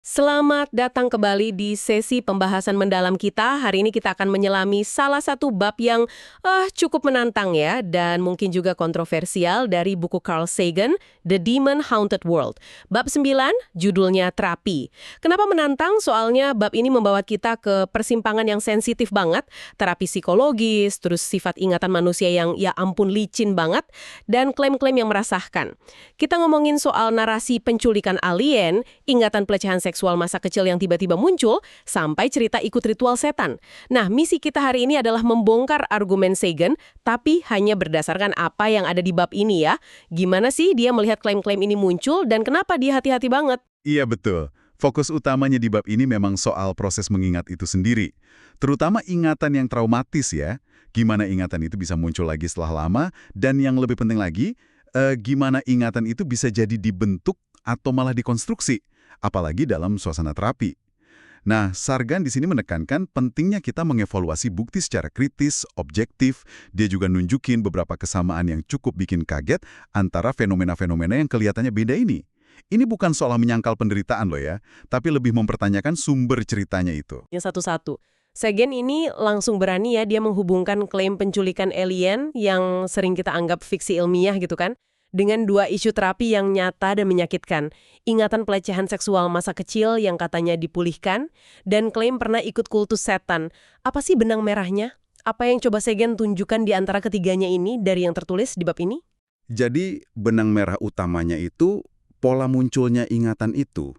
Selamat datang kembali di sesi pembahasan mendalam kita. Hari ini kita akan menyelami salah satu bab yang cukup menantang ya, dan mungkin juga kontroversial dari buku Carl Sagan, The Demon Haunted World. Bab 9, judulnya Terapi. Kenapa menantang? Soalnya bab ini membawa kita ke persimpangan yang sensitif banget, terapi psikologis, terus sifat ingatan manusia yang ya ampun licin banget, dan klaim-klaim yang merasahkan. Kita ngomongin soal narasi penculikan alien, ingatan pelecehan seksual masa kecil yang tiba-tiba muncul, sampai cerita ikut ritual setan. Nah, misi kita hari ini adalah membongkar argumen Sagan, tapi hanya berdasarkan apa yang ada di bab ini ya. Gimana sih dia melihat klaim-klaim ini muncul dan kenapa dia hati-hati banget? Iya betul. Fokus utamanya di bab ini memang soal proses mengingat itu sendiri. Terutama ingatan yang traumatis ya. Gimana ingatan itu bisa muncul lagi setelah lama, dan yang lebih penting lagi, gimana ingatan itu bisa jadi dibentuk atau malah dikonstruksi, apalagi dalam suasana terapi. Nah, Sagan di sini menekankan pentingnya kita mengevaluasi bukti secara kritis, objektif. Dia juga nunjukin beberapa kesamaan yang cukup bikin kaget antara fenomena-fenomena yang kelihatannya beda ini. Ini bukan soal menyangkal penderitaan loh ya, tapi lebih mempertanyakan sumber ceritanya itu. Yang satu-satu. Sagan ini langsung berani ya, dia menghubungkan klaim penculikan alien yang sering kita anggap fiksi ilmiah gitu kan, dengan dua isu terapi yang nyata dan menyakitkan. Ingatan pelecehan seksual masa kecil yang katanya dipulihkan, dan klaim pernah ikut kultus setan. Apa sih benang merahnya? Apa yang coba Sagan tunjukkan di antara ketiganya ini dari yang tertulis di bab ini? Jadi, benang merah utamanya itu pola munculnya ingatan itu.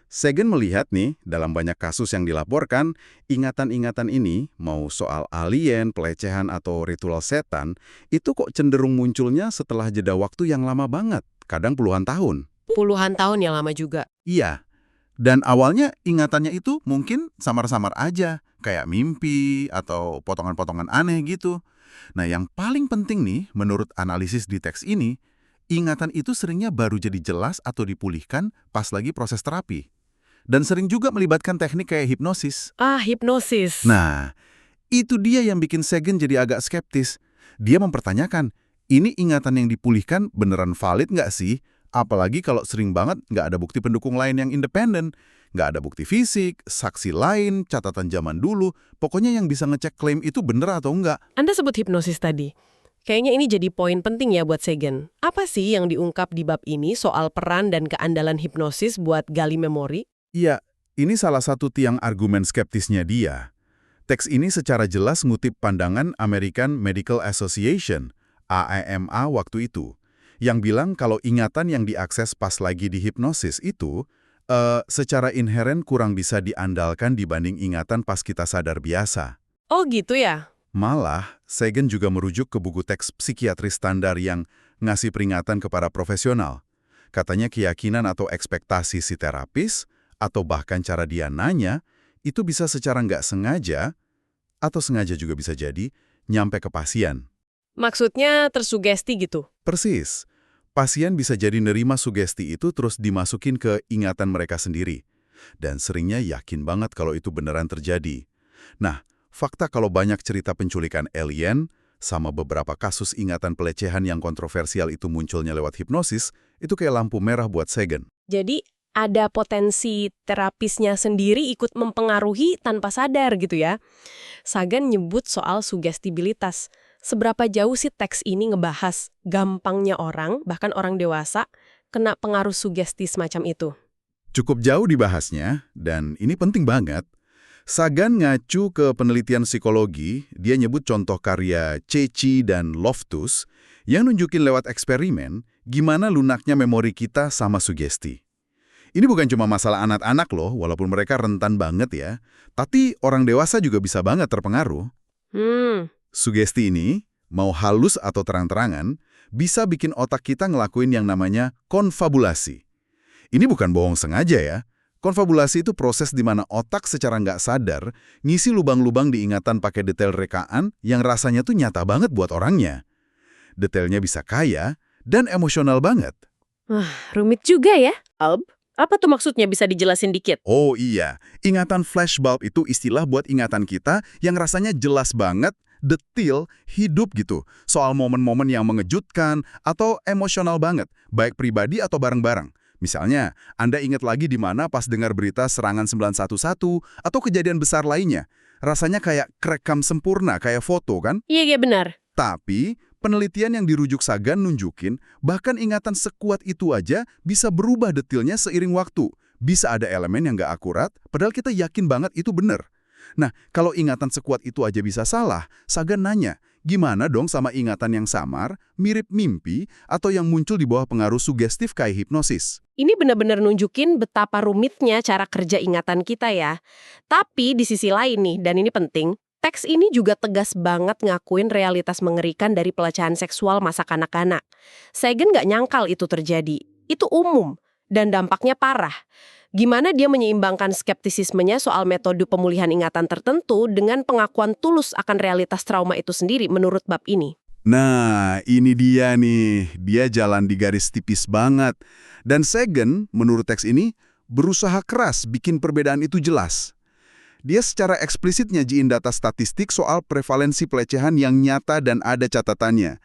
Sagan melihat nih, dalam banyak kasus yang dilaporkan, ingatan-ingatan ini, mau soal alien, pelecehan, atau ritual setan, itu kok cenderung munculnya setelah jeda waktu yang lama banget, kadang puluhan tahun. Puluhan tahun ya, lama juga. Iya, dan awalnya ingatannya itu mungkin samar-samar aja, kayak mimpi atau potongan-potongan aneh gitu. Nah, yang paling penting nih, menurut analisis di teks ini, ingatan itu seringnya baru jadi jelas atau dipulihkan pas lagi proses terapi. Dan sering juga melibatkan teknik kayak hipnosis. Ah, hipnosis. Nah, itu dia yang bikin Sagan jadi agak skeptis. Dia mempertanyakan, ini ingatan yang dipulihkan beneran valid nggak sih? Apalagi kalau sering banget nggak ada bukti pendukung lain yang independen. Nggak ada bukti fisik, saksi lain, catatan zaman dulu. Pokoknya yang bisa ngecek klaim itu bener atau nggak. Anda sebut hipnosis tadi. Kayaknya ini jadi poin penting ya buat Sagan. Apa sih yang diungkap di bab ini soal peran dan keandalan hipnosis buat gali memori? Iya, ini salah satu tiang argumen skeptisnya dia. Teks ini secara jelas ngutip pandangan American Medical Association, AMA waktu itu, yang bilang kalau ingatan yang diakses pas lagi di hipnosis itu secara inheren kurang bisa diandalkan dibanding ingatan pas kita sadar biasa. Oh gitu ya? Malah, Sagan juga merujuk ke buku teks psikiatri standar yang ngasih peringatan kepada profesional. Katanya keyakinan atau ekspektasi si terapis, atau bahkan cara dia nanya, itu bisa secara nggak sengaja, atau sengaja juga bisa jadi, nyampe ke pasien. Maksudnya tersugesti gitu? Persis. Pasien bisa jadi nerima sugesti itu terus dimasukin ke ingatan mereka sendiri. Dan seringnya yakin banget kalau itu beneran terjadi. Nah, fakta kalau banyak cerita penculikan alien, sama beberapa kasus ingatan pelecehan yang kontroversial itu munculnya lewat hipnosis, itu kayak lampu merah buat Sagan. Jadi ada potensi terapisnya sendiri ikut mempengaruhi tanpa sadar gitu ya. Sagan nyebut soal sugestibilitas. Seberapa jauh sih teks ini ngebahas gampangnya orang, bahkan orang dewasa, kena pengaruh sugesti semacam itu? Cukup jauh dibahasnya, dan ini penting banget. Sagan ngacu ke penelitian psikologi, dia nyebut contoh karya Ceci dan Loftus yang nunjukin lewat eksperimen gimana lunaknya memori kita sama sugesti. Ini bukan cuma masalah anak-anak loh, walaupun mereka rentan banget ya, tapi orang dewasa juga bisa banget terpengaruh. Sugesti ini, mau halus atau terang-terangan, bisa bikin otak kita ngelakuin yang namanya konfabulasi. Ini bukan bohong sengaja ya. Konfabulasi itu proses di mana otak secara nggak sadar ngisi lubang-lubang di ingatan pakai detail rekaan yang rasanya tuh nyata banget buat orangnya. Detailnya bisa kaya dan emosional banget. Rumit juga ya, Alb. Apa tuh maksudnya, bisa dijelasin dikit? Oh iya, ingatan flashbulb itu istilah buat ingatan kita yang rasanya jelas banget, detil, hidup gitu. Soal momen-momen yang mengejutkan atau emosional banget, baik pribadi atau bareng-bareng. Misalnya, Anda ingat lagi di mana pas dengar berita serangan 911 atau kejadian besar lainnya. Rasanya kayak kerekam sempurna, kayak foto kan? Iya, iya benar. Tapi, penelitian yang dirujuk Sagan nunjukin bahkan ingatan sekuat itu aja bisa berubah detailnya seiring waktu. Bisa ada elemen yang nggak akurat, padahal kita yakin banget itu benar. Nah, kalau ingatan sekuat itu aja bisa salah, Sagan nanya, gimana dong sama ingatan yang samar, mirip mimpi, atau yang muncul di bawah pengaruh sugestif kayak hipnosis? Ini benar-benar nunjukin betapa rumitnya cara kerja ingatan kita ya. Tapi di sisi lain nih, dan ini penting, teks ini juga tegas banget ngakuin realitas mengerikan dari pelecehan seksual masa kanak-kanak. Sagan nggak nyangkal itu terjadi. Itu umum, dan dampaknya parah. Gimana dia menyeimbangkan skeptisismenya soal metode pemulihan ingatan tertentu dengan pengakuan tulus akan realitas trauma itu sendiri menurut bab ini. Nah, ini dia nih. Dia jalan di garis tipis banget. Dan Sagan, menurut teks ini, berusaha keras bikin perbedaan itu jelas. Dia secara eksplisit nyajiin data statistik soal prevalensi pelecehan yang nyata dan ada catatannya.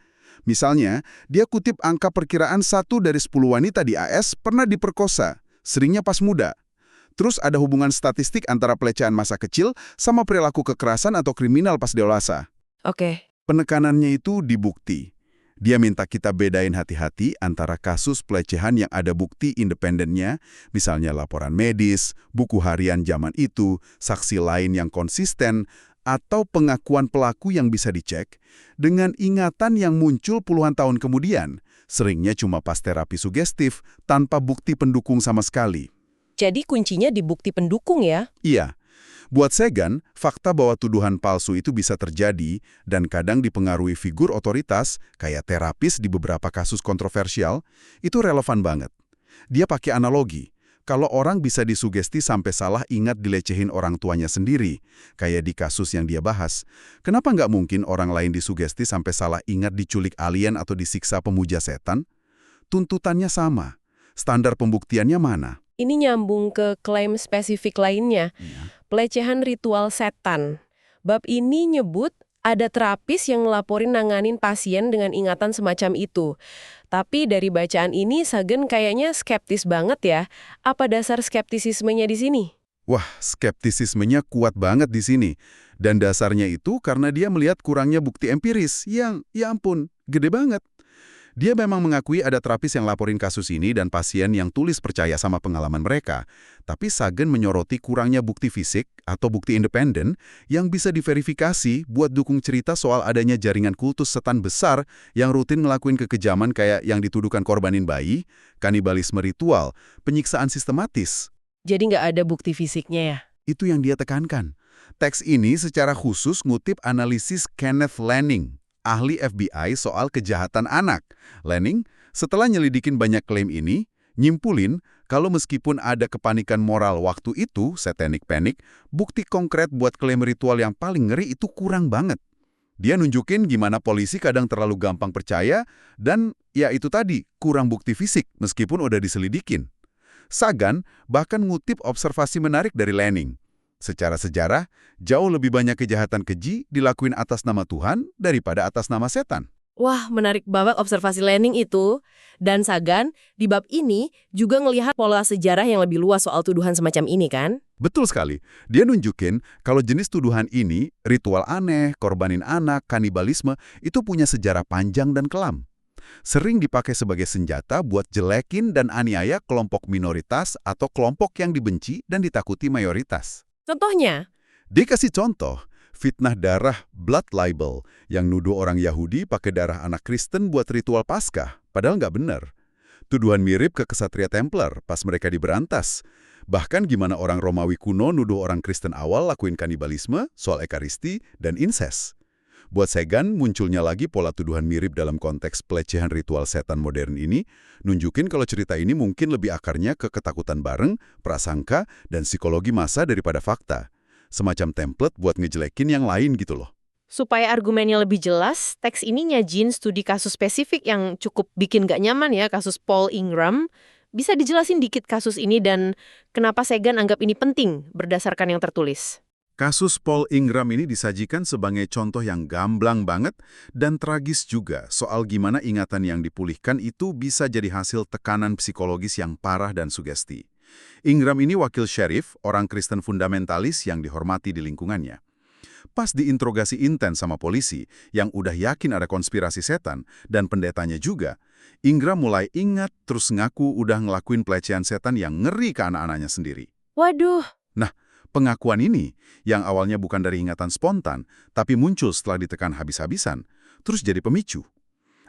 Misalnya, dia kutip angka perkiraan 1 dari 10 wanita di AS pernah diperkosa, seringnya pas muda. Terus ada hubungan statistik antara pelecehan masa kecil sama perilaku kekerasan atau kriminal pas dewasa. Oke. Penekanannya itu di bukti. Dia minta kita bedain hati-hati antara kasus pelecehan yang ada bukti independennya, misalnya laporan medis, buku harian zaman itu, saksi lain yang konsisten, atau pengakuan pelaku yang bisa dicek, dengan ingatan yang muncul puluhan tahun kemudian, seringnya cuma pas terapi sugestif, tanpa bukti pendukung sama sekali. Jadi kuncinya di bukti pendukung ya? Iya. Buat Sagan, fakta bahwa tuduhan palsu itu bisa terjadi dan kadang dipengaruhi figur otoritas, kayak terapis di beberapa kasus kontroversial, itu relevan banget. Dia pakai analogi. Kalau orang bisa disugesti sampai salah ingat dilecehin orang tuanya sendiri, kayak di kasus yang dia bahas, kenapa nggak mungkin orang lain disugesti sampai salah ingat diculik alien atau disiksa pemuja setan? Tuntutannya sama. Standar pembuktiannya mana? Ini nyambung ke klaim spesifik lainnya, pelecehan ritual setan. Bab ini nyebut ada terapis yang ngelaporin nanganin pasien dengan ingatan semacam itu. Tapi dari bacaan ini, Sagan kayaknya skeptis banget ya. Apa dasar skeptisismenya di sini? Wah, skeptisismenya kuat banget di sini. Dan dasarnya itu karena dia melihat kurangnya bukti empiris yang, ya ampun, gede banget. Dia memang mengakui ada terapis yang laporin kasus ini dan pasien yang tulis percaya sama pengalaman mereka. Tapi Sagan menyoroti kurangnya bukti fisik atau bukti independen yang bisa diverifikasi buat dukung cerita soal adanya jaringan kultus setan besar yang rutin ngelakuin kekejaman kayak yang dituduhkan korbanin bayi, kanibalisme ritual, penyiksaan sistematis. Jadi nggak ada bukti fisiknya ya? Itu yang dia tekankan. Teks ini secara khusus ngutip analisis Kenneth Lanning, ahli FBI soal kejahatan anak. Lanning, setelah nyelidikin banyak klaim ini, nyimpulin kalau meskipun ada kepanikan moral waktu itu, satanic panic, bukti konkret buat klaim ritual yang paling ngeri itu kurang banget. Dia nunjukin gimana polisi kadang terlalu gampang percaya dan ya itu tadi, kurang bukti fisik meskipun udah diselidikin. Sagan bahkan ngutip observasi menarik dari Lanning. Secara sejarah, jauh lebih banyak kejahatan keji dilakuin atas nama Tuhan daripada atas nama setan. Wah, menarik banget observasi Lanning itu. Dan Sagan, di bab ini juga ngelihat pola sejarah yang lebih luas soal tuduhan semacam ini kan? Betul sekali. Dia nunjukin kalau jenis tuduhan ini, ritual aneh, korbanin anak, kanibalisme, itu punya sejarah panjang dan kelam. Sering dipakai sebagai senjata buat jelekin dan aniaya kelompok minoritas atau kelompok yang dibenci dan ditakuti mayoritas. Contohnya? Dia kasih contoh, fitnah darah blood libel yang nuduh orang Yahudi pakai darah anak Kristen buat ritual Paskah, padahal nggak benar. Tuduhan mirip ke kesatria Templar pas mereka diberantas. Bahkan gimana orang Romawi kuno nuduh orang Kristen awal lakuin kanibalisme, soal ekaristi, dan inses. Buat Sagan, munculnya lagi pola tuduhan mirip dalam konteks pelecehan ritual setan modern ini, nunjukin kalau cerita ini mungkin lebih akarnya ke ketakutan bareng, prasangka, dan psikologi massa daripada fakta. Semacam template buat ngejelekin yang lain gitu loh. Supaya argumennya lebih jelas, teks ini nyajin studi kasus spesifik yang cukup bikin gak nyaman ya, kasus Paul Ingram. Bisa dijelasin dikit kasus ini dan kenapa Sagan anggap ini penting berdasarkan yang tertulis? Kasus Paul Ingram ini disajikan sebagai contoh yang gamblang banget dan tragis juga soal gimana ingatan yang dipulihkan itu bisa jadi hasil tekanan psikologis yang parah dan sugesti. Ingram ini wakil sheriff, orang Kristen fundamentalis yang dihormati di lingkungannya. Pas diinterogasi intens sama polisi yang udah yakin ada konspirasi setan dan pendetanya juga, Ingram mulai ingat terus ngaku udah ngelakuin pelecehan setan yang ngeri ke anak-anaknya sendiri. Waduh, Nah, pengakuan ini, yang awalnya bukan dari ingatan spontan, tapi muncul setelah ditekan habis-habisan, terus jadi pemicu.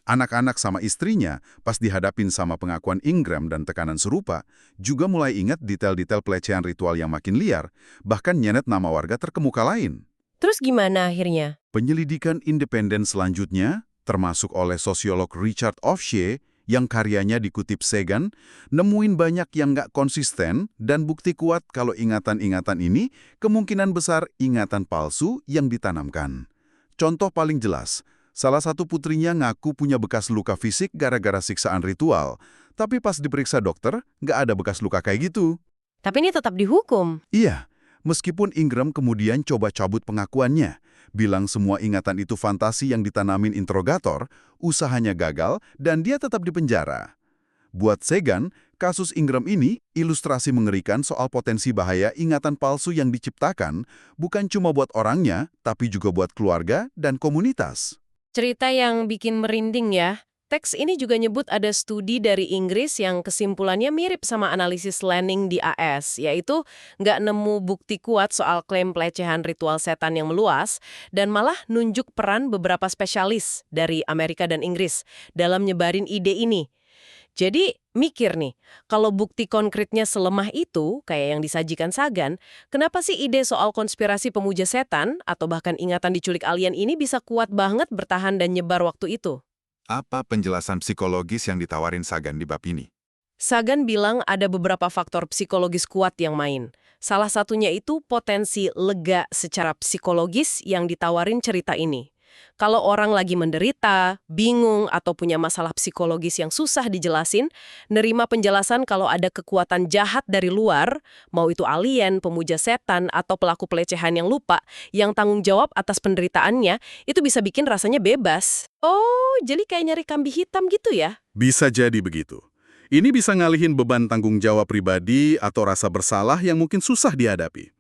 Anak-anak sama istrinya, pas dihadapin sama pengakuan Ingram dan tekanan serupa, juga mulai ingat detail-detail pelecehan ritual yang makin liar, bahkan nyenet nama warga terkemuka lain. terus gimana akhirnya? Penyelidikan independen selanjutnya, termasuk oleh sosiolog Richard Ofshea, yang karyanya dikutip Sagan, nemuin banyak yang nggak konsisten dan bukti kuat kalau ingatan-ingatan ini kemungkinan besar ingatan palsu yang ditanamkan. Contoh paling jelas, salah satu putrinya ngaku punya bekas luka fisik gara-gara siksaan ritual, tapi pas diperiksa dokter, nggak ada bekas luka kayak gitu. Tapi ini tetap dihukum. Iya, meskipun Ingram kemudian coba cabut pengakuannya, bilang semua ingatan itu fantasi yang ditanamin interrogator, usahanya gagal, dan dia tetap dipenjara. Buat Sagan, kasus Ingram ini ilustrasi mengerikan soal potensi bahaya ingatan palsu yang diciptakan, bukan cuma buat orangnya, tapi juga buat keluarga dan komunitas. Cerita yang bikin merinding ya. Teks ini juga nyebut ada studi dari Inggris yang kesimpulannya mirip sama analisis Lanning di AS, yaitu nggak nemu bukti kuat soal klaim pelecehan ritual setan yang meluas, dan malah nunjuk peran beberapa spesialis dari Amerika dan Inggris dalam nyebarin ide ini. Jadi, mikir nih, kalau bukti konkretnya selemah itu, kayak yang disajikan Sagan, kenapa sih ide soal konspirasi pemuja setan, atau bahkan ingatan diculik alien ini bisa kuat banget bertahan dan nyebar waktu itu? Apa penjelasan psikologis yang ditawarin Sagan di bab ini? Sagan bilang ada beberapa faktor psikologis kuat yang main. Salah satunya itu potensi lega secara psikologis yang ditawarin cerita ini. Kalau orang lagi menderita, bingung, atau punya masalah psikologis yang susah dijelasin, nerima penjelasan kalau ada kekuatan jahat dari luar, mau itu alien, pemuja setan, atau pelaku pelecehan yang lupa, yang tanggung jawab atas penderitaannya, itu bisa bikin rasanya bebas. Oh, jadi kayak nyari kambing hitam gitu ya? Bisa jadi begitu. Ini bisa ngalihin beban tanggung jawab pribadi atau rasa bersalah yang mungkin susah dihadapi.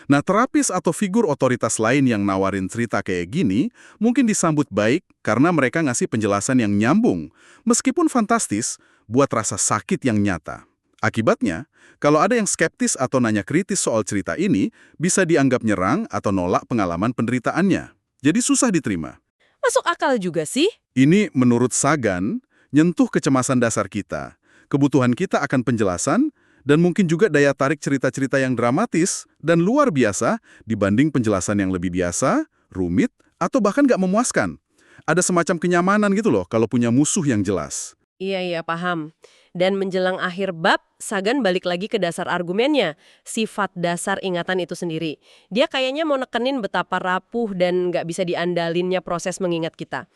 Nah, terapis atau figur otoritas lain yang nawarin cerita kayak gini mungkin disambut baik karena mereka ngasih penjelasan yang nyambung, meskipun fantastis, buat rasa sakit yang nyata. Akibatnya, kalau ada yang skeptis atau nanya kritis soal cerita ini, bisa dianggap nyerang atau nolak pengalaman penderitaannya. Jadi susah diterima. Masuk akal juga sih. Ini menurut Sagan, nyentuh kecemasan dasar kita. Kebutuhan kita akan penjelasan, dan mungkin juga daya tarik cerita-cerita yang dramatis dan luar biasa dibanding penjelasan yang lebih biasa, rumit, atau bahkan nggak memuaskan. Ada semacam kenyamanan gitu loh kalau punya musuh yang jelas. Iya, paham. Dan menjelang akhir bab, Sagan balik lagi ke dasar argumennya, sifat dasar ingatan itu sendiri. Dia kayaknya mau nekenin betapa rapuh dan nggak bisa diandalinnya proses mengingat kita.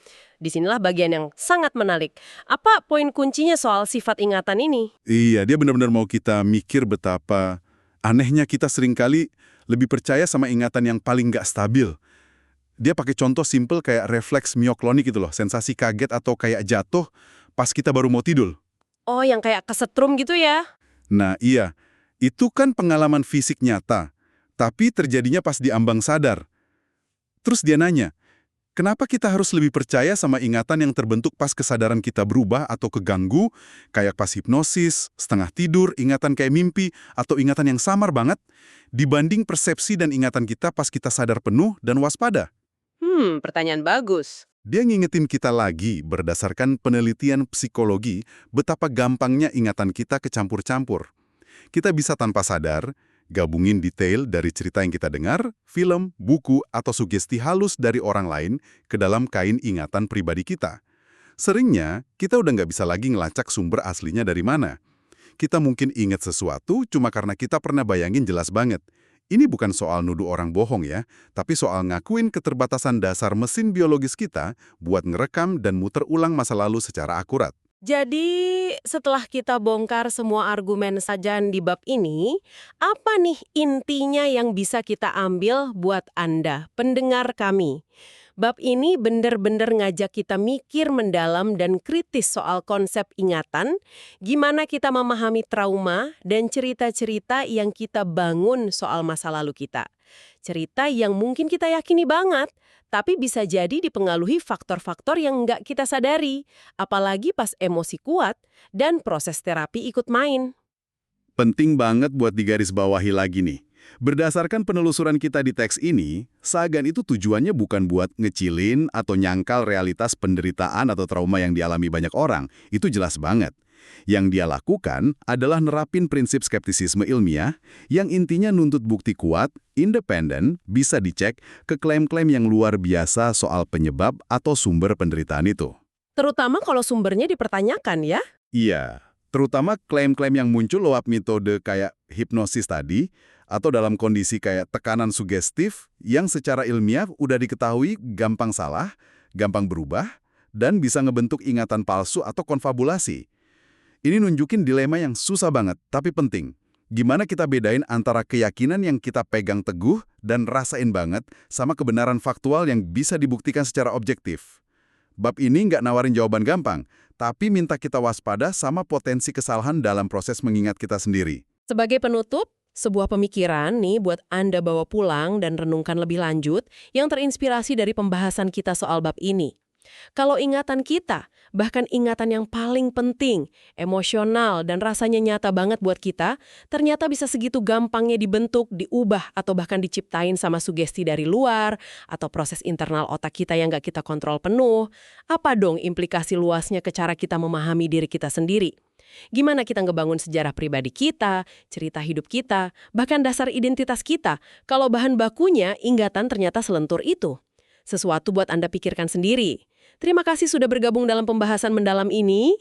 Disinilah bagian yang sangat menarik. Apa poin kuncinya soal sifat ingatan ini? Iya, dia benar-benar mau kita mikir betapa anehnya kita seringkali lebih percaya sama ingatan yang paling nggak stabil. Dia pakai contoh simple kayak refleks mioklonik gitu loh, sensasi kaget atau kayak jatuh pas kita baru mau tidur. Oh, yang kayak kesetrum gitu ya? Nah iya, itu kan pengalaman fisik nyata, tapi terjadinya pas di ambang sadar. Terus dia nanya, kenapa kita harus lebih percaya sama ingatan yang terbentuk pas kesadaran kita berubah atau keganggu, kayak pas hipnosis, setengah tidur, ingatan kayak mimpi, atau ingatan yang samar banget, dibanding persepsi dan ingatan kita pas kita sadar penuh dan waspada? Pertanyaan bagus. Dia ngingetin kita lagi berdasarkan penelitian psikologi betapa gampangnya ingatan kita kecampur-campur. Kita bisa tanpa sadar gabungin detail dari cerita yang kita dengar, film, buku, atau sugesti halus dari orang lain ke dalam kain ingatan pribadi kita. Seringnya, kita udah nggak bisa lagi ngelacak sumber aslinya dari mana. Kita mungkin ingat sesuatu cuma karena kita pernah bayangin jelas banget. Ini bukan soal nuduh orang bohong ya, tapi soal ngakuin keterbatasan dasar mesin biologis kita buat ngerekam dan muter ulang masa lalu secara akurat. Jadi, setelah kita bongkar semua argumen Sagan di bab ini, apa nih intinya yang bisa kita ambil buat Anda, pendengar kami? Bab ini benar-benar ngajak kita mikir mendalam dan kritis soal konsep ingatan, gimana kita memahami trauma dan cerita-cerita yang kita bangun soal masa lalu kita. Cerita yang mungkin kita yakini banget, tapi bisa jadi dipengaruhi faktor-faktor yang nggak kita sadari, apalagi pas emosi kuat dan proses terapi ikut main. Penting banget buat digarisbawahi lagi nih. Berdasarkan penelusuran kita di teks ini, Sagan itu tujuannya bukan buat ngecilin atau nyangkal realitas penderitaan atau trauma yang dialami banyak orang. Itu jelas banget. Yang dia lakukan adalah nerapin prinsip skeptisisme ilmiah yang intinya nuntut bukti kuat, independen, bisa dicek ke klaim-klaim yang luar biasa soal penyebab atau sumber penderitaan itu. Terutama kalau sumbernya dipertanyakan ya. Iya, terutama klaim-klaim yang muncul lewat metode kayak hipnosis tadi, atau dalam kondisi kayak tekanan sugestif yang secara ilmiah udah diketahui gampang salah, gampang berubah, dan bisa ngebentuk ingatan palsu atau konfabulasi. Ini nunjukin dilema yang susah banget, tapi penting. Gimana kita bedain antara keyakinan yang kita pegang teguh dan rasain banget sama kebenaran faktual yang bisa dibuktikan secara objektif. Bab ini nggak nawarin jawaban gampang, tapi minta kita waspada sama potensi kesalahan dalam proses mengingat kita sendiri. Sebagai penutup, sebuah pemikiran nih buat Anda bawa pulang dan renungkan lebih lanjut yang terinspirasi dari pembahasan kita soal bab ini. Kalau ingatan kita, bahkan ingatan yang paling penting, emosional dan rasanya nyata banget buat kita, ternyata bisa segitu gampangnya dibentuk, diubah, atau bahkan diciptain sama sugesti dari luar, atau proses internal otak kita yang nggak kita kontrol penuh. Apa dong implikasi luasnya ke cara kita memahami diri kita sendiri? Gimana kita ngebangun sejarah pribadi kita, cerita hidup kita, bahkan dasar identitas kita, kalau bahan bakunya ingatan ternyata selentur itu? Sesuatu buat Anda pikirkan sendiri. Terima kasih sudah bergabung dalam pembahasan mendalam ini.